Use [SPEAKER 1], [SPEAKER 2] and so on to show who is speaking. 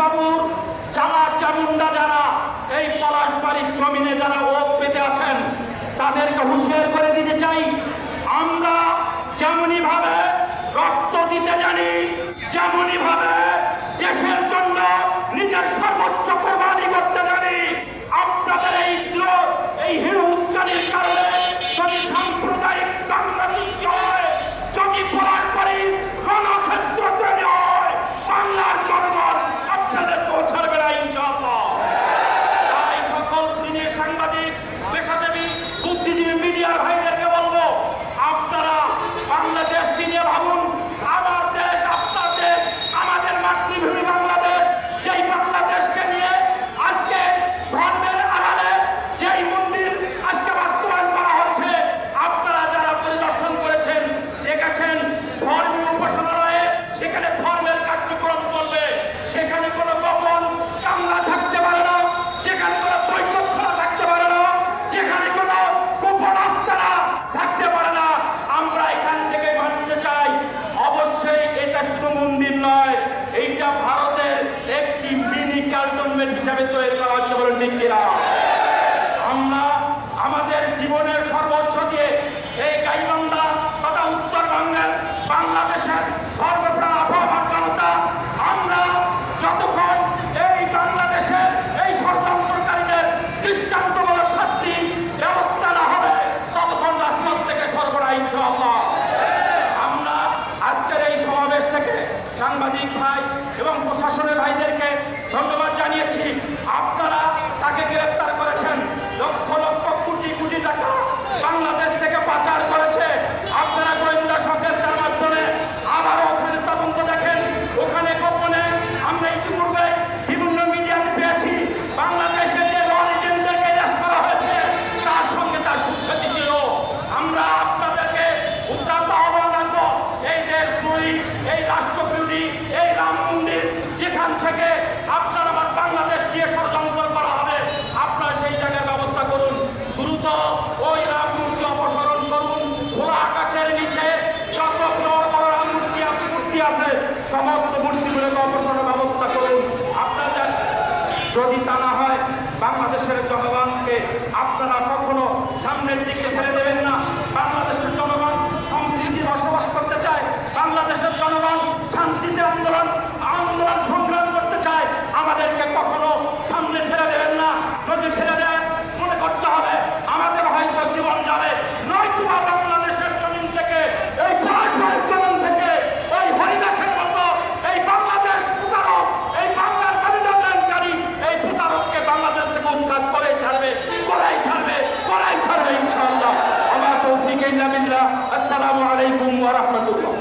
[SPEAKER 1] বাবুর চালা চামুন্ডা যারা এই পলাশবাড়ির জমিনে যারা ওত পেতে আছেন তাদেরকে হুঁশিয়ার করে দিতে চাই, আমরা যেমনি ভাবে রক্ত দিতে জানি, যেমনি ভাবে দেশের জন্য নিজের সর্বোচ্চ কোরবানি করতে জানি, আপনাদের এই হিরো উস্কানির কারণে যদি সাম্প্রদায়িক দাঙ্গা সৃষ্টি হয়, যদি পলাশবাড়ির রণক্ষেত্র তৈরি হয়, বাংলার জনগণ আপনাদেরকেও ছাড়বে না ইনশাআল্লাহ। তাই সকল শ্রেণীর সাংবাদিক, পেশাজীবী, বুদ্ধিজীবী মিডিয়ার ভাইদেরকে বলবো, আপনারা বাংলাদেশকে নিয়ে ভাবুন। আমার দেশ, আপনার দেশ, আমাদের মাতৃভূমি বাংলাদেশ। যেই বাংলাদেশকে নিয়ে আজকে ধর্মের আড়ালে যেই মন্দির আজকে বাস্তবায়ন করা হচ্ছে, আপনারা যারা পরিদর্শন করেছেন দেখেছেন, ধর্মীয় উপাসনালয়ে সেখানে ধর্মের কার্যক্রম করবে, সেখানে কোনো গোপন কামনা থাকতে পারে না, যেখানে কোনো বৈঠকখানা থাকতে পারে না, যেখানে কোনো গোপন আস্তানা থাকতে পারে না। আমরা এখান থেকে মানতে চাই, অবশ্যই এটা শুধু মন্দির নয়, এইটা ভারতের একটি মিনি ক্যান্টনমেন্ট হিসাবে তৈরি করা হচ্ছে, বলেন ঠিক কিনা? আমরা আমাদের জীবনের সর্বস্ব দিয়ে এই গাইবান্ধা তথা উত্তরবঙ্গের বাংলাদেশের ধর্মপ্রাণ আবহাওয়ার জনতা, আমরা যতক্ষণ এই বাংলাদেশের এই ষড়যন্ত্রকারীদের দৃষ্টান্তমূলক শাস্তি ব্যবস্থা না হবে ততক্ষণ রাজপথ থেকে সরবরাহ ইনশাআল্লাহ। আমরা আজকের এই সমাবেশ থেকে সাংবাদিক ভাই এবং প্রশাসনের ভাইদেরকে ধন্যবাদ জানিয়েছি। আপনারা তাকে গ্রেফতার করেছেন, লক্ষ লক্ষ কোটি কোটি টাকা বাংলাদেশ থেকে পাচার করেছে। আপনারা গোয়েন্দা সংস্থার মাধ্যমে আবারও ওখানে তদন্ত দেখেন, ওখানে গোপনে আমরা ইতিপূর্বে বিভিন্ন মিডিয়াতে পেয়েছি বাংলাদেশের যে র এজেন্টদেরকে অ্যারেস্ট করা হয়েছে তার সঙ্গে তার সুখ্যাতি ছিল। আমরা আপনাদেরকে উত্তাপ আহ্বান রাখবো, এই দেশ দুই, এই রাষ্ট্রবিরোধী এই রাম মন্দির যেখান থেকে আপনার আমার বাংলাদেশ দিয়ে ষড়যন্ত্র করা হবে, আপনারা সেই জায়গায় ব্যবস্থা করুন। দ্রুত ওই রাম মূর্তি অপসারণ করুন। খোলা আকাশের নিচে যত বড় বড় রাম মূর্তি আছে সমস্ত মূর্তিগুলোকে অপসারণের ব্যবস্থা করুন। আপনারা যদি তা না হয়, বাংলাদেশের জনগণকে আপনারা কখনো সামনের দিকে ফেলে দেবেন না। বাংলাদেশের জনগণ সম্প্রীতি বসবাস করতে চায়, বাংলাদেশের জনগণ শান্তিতে আন্দোলন সংগ্রাম করতে চায়। আমাদেরকে কখনো সামনে ফেলে দেবেন না। যদি ফেলে দেন, মনে করতে হবে আমাদের হয়তো জীবন যাবে, নয়তো বাংলাদেশের জমিন থেকে, এই পলাশবাড়ির জমিন থেকে ওই হরিদাসের মতো এই বাংলাদেশ প্রতারক, এই বাংলার কারিগরকারী এই প্রতারককে বাংলাদেশ থেকে উৎখাত করেই ছাড়বে ইনশাআল্লাহ। আমার তৌফিক ইল্লা বিল্লাহ। আসসালামু আলাইকুম ওয়া রাহমাতুল্লাহ।